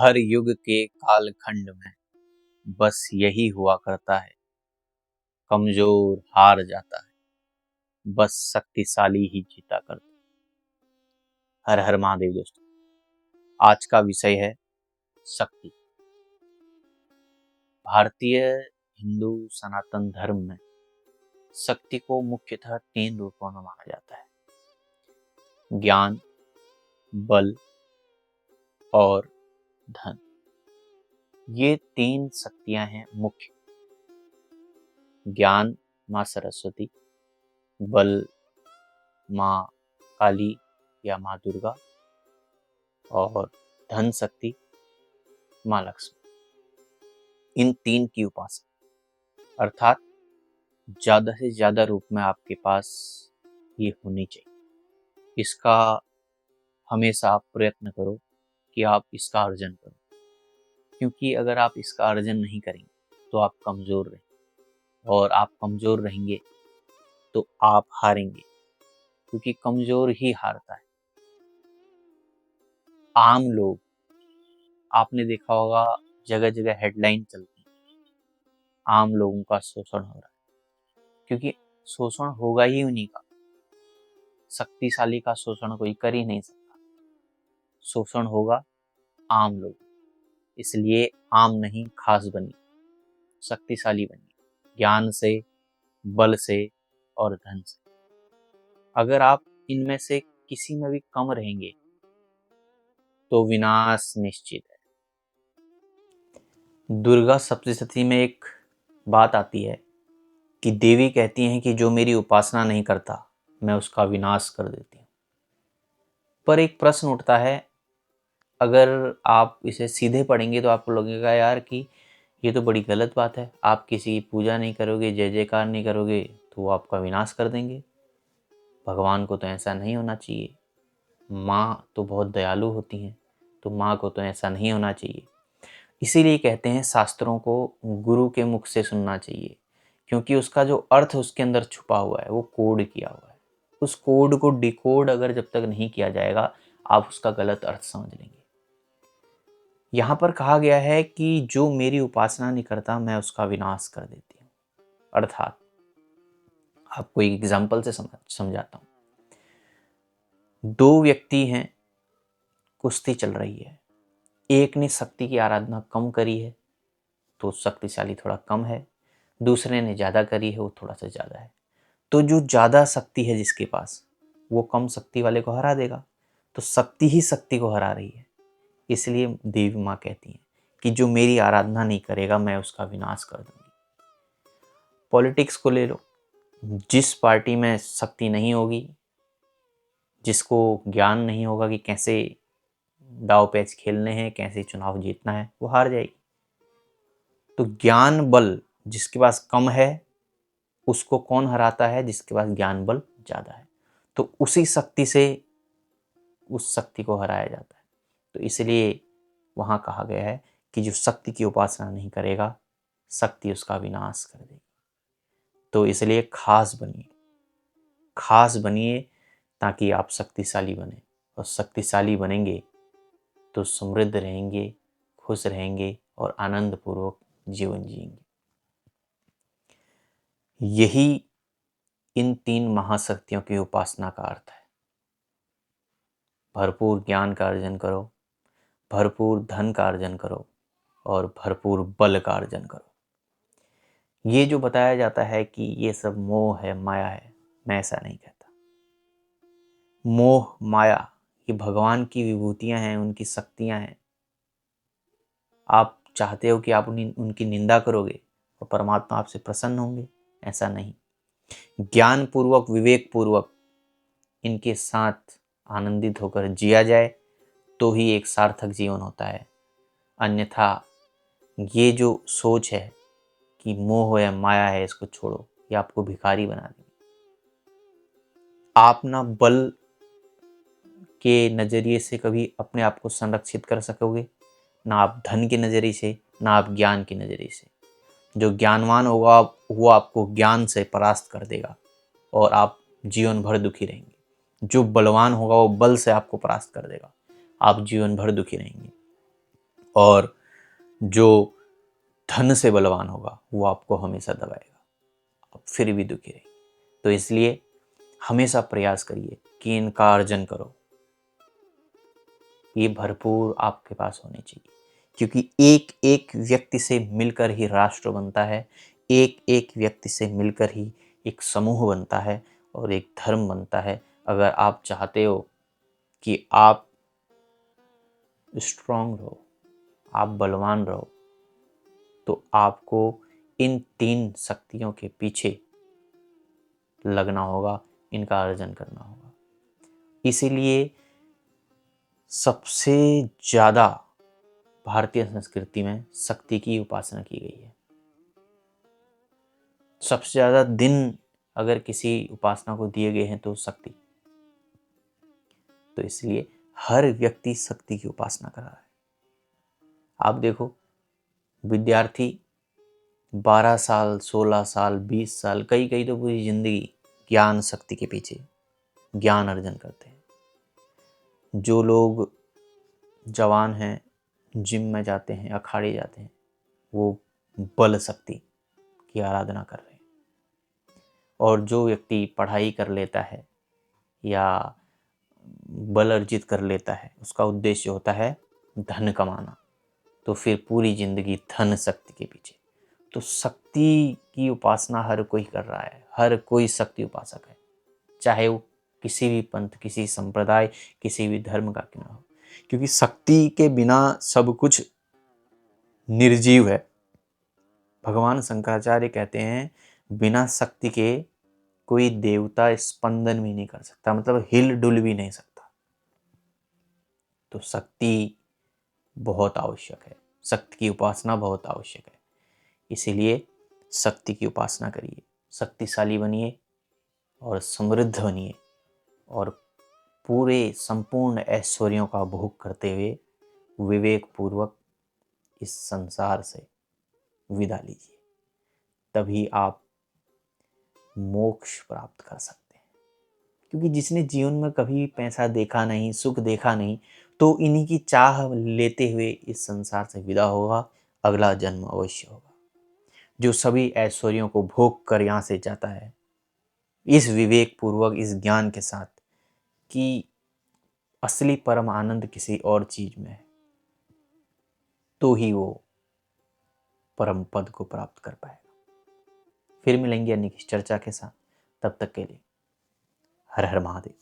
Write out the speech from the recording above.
हर युग के कालखंड में बस यही हुआ करता है, कमजोर हार जाता है, बस शक्तिशाली ही जीता करता है। हर हर महादेव दोस्तों, आज का विषय है शक्ति। भारतीय हिंदू सनातन धर्म में शक्ति को मुख्यतः 3 रूपों में माना जाता है: ज्ञान, बल और धन। ये 3 शक्तियां हैं मुख्य। ज्ञान माँ सरस्वती, बल माँ काली या माँ दुर्गा, और धन शक्ति माँ लक्ष्मी। इन 3 की उपासना, अर्थात ज्यादा से ज्यादा रूप में आपके पास ये होनी चाहिए। इसका हमेशा आप प्रयत्न करो कि आप इसका अर्जन करो, क्योंकि अगर आप इसका अर्जन नहीं करेंगे तो आप कमजोर रहेंगे, और आप कमजोर रहेंगे तो आप हारेंगे, क्योंकि कमजोर ही हारता है। आम लोग, आपने देखा होगा जगह जगह हेडलाइन चलती है, आम लोगों का शोषण हो रहा है, क्योंकि शोषण होगा ही उन्हीं का। शक्तिशाली का शोषण कोई कर ही नहीं सकता, शोषण होगा आम लोग। इसलिए आम नहीं, खास बनिए, शक्तिशाली बनिए, ज्ञान से, बल से और धन से। अगर आप इनमें से किसी में भी कम रहेंगे तो विनाश निश्चित है। दुर्गा सप्तशती में एक बात आती है कि देवी कहती हैं कि जो मेरी उपासना नहीं करता मैं उसका विनाश कर देती हूँ। पर एक प्रश्न उठता है, अगर आप इसे सीधे पढ़ेंगे तो आपको लगेगा यार कि ये तो बड़ी गलत बात है। आप किसी की पूजा नहीं करोगे, जय जयकार नहीं करोगे तो वो आपका विनाश कर देंगे। भगवान को तो ऐसा नहीं होना चाहिए, माँ तो बहुत दयालु होती हैं, तो माँ को तो ऐसा नहीं होना चाहिए। इसीलिए कहते हैं शास्त्रों को गुरु के मुख से सुनना चाहिए, क्योंकि उसका जो अर्थ उसके अंदर छुपा हुआ है वो कोड किया हुआ है। उस कोड को डिकोड अगर जब तक नहीं किया जाएगा आप उसका गलत अर्थ समझ लेंगे। यहाँ पर कहा गया है कि जो मेरी उपासना नहीं करता मैं उसका विनाश कर देती हूँ। अर्थात आपको एक एग्जाम्पल से समझाता हूँ। 2 व्यक्ति हैं, कुश्ती चल रही है। एक ने शक्ति की आराधना कम करी है तो शक्तिशाली थोड़ा कम है, दूसरे ने ज़्यादा करी है वो थोड़ा सा ज़्यादा है। तो जो ज़्यादा शक्ति है जिसके पास, वो कम शक्ति वाले को हरा देगा। तो शक्ति ही शक्ति को हरा रही है। इसलिए देवी माँ कहती हैं कि जो मेरी आराधना नहीं करेगा मैं उसका विनाश कर दूंगी। पॉलिटिक्स को ले लो, जिस पार्टी में शक्ति नहीं होगी, जिसको ज्ञान नहीं होगा कि कैसे दाव पेच खेलने हैं, कैसे चुनाव जीतना है, वो हार जाएगी। तो ज्ञान बल जिसके पास कम है उसको कौन हराता है? जिसके पास ज्ञान बल ज़्यादा है। तो उसी शक्ति से उस शक्ति को हराया जाता है। तो इसलिए वहाँ कहा गया है कि जो शक्ति की उपासना नहीं करेगा शक्ति उसका विनाश कर देगी। तो इसलिए खास बनिए ताकि आप शक्तिशाली बने, और शक्तिशाली बनेंगे तो समृद्ध रहेंगे, खुश रहेंगे और आनंद पूर्वक जीवन जिएंगे। यही इन 3 महाशक्तियों की उपासना का अर्थ है। भरपूर ज्ञान का अर्जन करो, भरपूर धन का अर्जन करो और भरपूर बल का अर्जन करो। ये जो बताया जाता है कि ये सब मोह है, माया है, मैं ऐसा नहीं कहता। मोह माया ये भगवान की विभूतियां हैं, उनकी शक्तियां हैं। आप चाहते हो कि आप उनकी निंदा करोगे और परमात्मा आपसे प्रसन्न होंगे? ऐसा नहीं। ज्ञान पूर्वक, विवेक पूर्वक इनके साथ आनंदित होकर जिया जाए तो ही एक सार्थक जीवन होता है। अन्यथा ये जो सोच है कि मोह है, माया है, इसको छोड़ो, ये आपको भिखारी बना देगी। आप ना बल के नज़रिए से कभी अपने आप को संरक्षित कर सकोगे, ना आप धन के नज़रिए से, ना आप ज्ञान के नज़रिए से। जो ज्ञानवान होगा वो आपको ज्ञान से परास्त कर देगा और आप जीवन भर दुखी रहेंगे। जो बलवान होगा वो बल से आपको परास्त कर देगा, आप जीवन भर दुखी रहेंगे। और जो धन से बलवान होगा वो आपको हमेशा दबाएगा, आप फिर भी दुखी रहेंगे। तो इसलिए हमेशा प्रयास करिए कि इनका अर्जन करो, ये भरपूर आपके पास होने चाहिए, क्योंकि एक एक व्यक्ति से मिलकर ही राष्ट्र बनता है, एक एक व्यक्ति से मिलकर ही एक समूह बनता है और एक धर्म बनता है। अगर आप चाहते हो कि आप स्ट्रांग रहो, आप बलवान रहो, तो आपको इन 3 शक्तियों के पीछे लगना होगा, इनका अर्जन करना होगा। इसीलिए सबसे ज़्यादा भारतीय संस्कृति में शक्ति की उपासना की गई है। सबसे ज़्यादा दिन अगर किसी उपासना को दिए गए हैं तो शक्ति। तो इसलिए हर व्यक्ति शक्ति की उपासना कर रहा है। आप देखो, विद्यार्थी 12 साल, 16 साल, 20 साल, कई कई तो पूरी जिंदगी ज्ञान शक्ति के पीछे ज्ञान अर्जन करते हैं। जो लोग जवान हैं, जिम में जाते हैं, अखाड़े जाते हैं, वो बल शक्ति की आराधना कर रहे हैं। और जो व्यक्ति पढ़ाई कर लेता है या बल अर्जित कर लेता है, उसका उद्देश्य होता है धन कमाना, तो फिर पूरी जिंदगी धन शक्ति के पीछे। तो शक्ति की उपासना हर कोई कर रहा है, हर कोई शक्ति उपासक है, चाहे वो किसी भी पंथ, किसी संप्रदाय, किसी भी धर्म का क्यों ना हो, क्योंकि शक्ति के बिना सब कुछ निर्जीव है। भगवान शंकराचार्य कहते हैं बिना शक्ति के कोई देवता स्पंदन भी नहीं कर सकता, मतलब हिल डुल भी नहीं सकता। तो शक्ति बहुत आवश्यक है, शक्ति की उपासना बहुत आवश्यक है। इसीलिए शक्ति की उपासना करिए, शक्तिशाली बनिए और समृद्ध बनिए और पूरे संपूर्ण ऐश्वर्यों का भोग करते हुए विवेक पूर्वक इस संसार से विदा लीजिए। तभी आप मोक्ष प्राप्त कर सकते हैं। क्योंकि जिसने जीवन में कभी पैसा देखा नहीं, सुख देखा नहीं, तो इन्हीं की चाह लेते हुए इस संसार से विदा होगा, अगला जन्म अवश्य होगा। जो सभी ऐश्वर्यों को भोग कर यहाँ से जाता है इस विवेक पूर्वक, इस ज्ञान के साथ कि असली परम आनंद किसी और चीज में है, तो ही वो परम पद को प्राप्त कर पाएगा। फिर मिलेंगे अन्य किसी चर्चा के साथ, तब तक के लिए हर हर महादेव।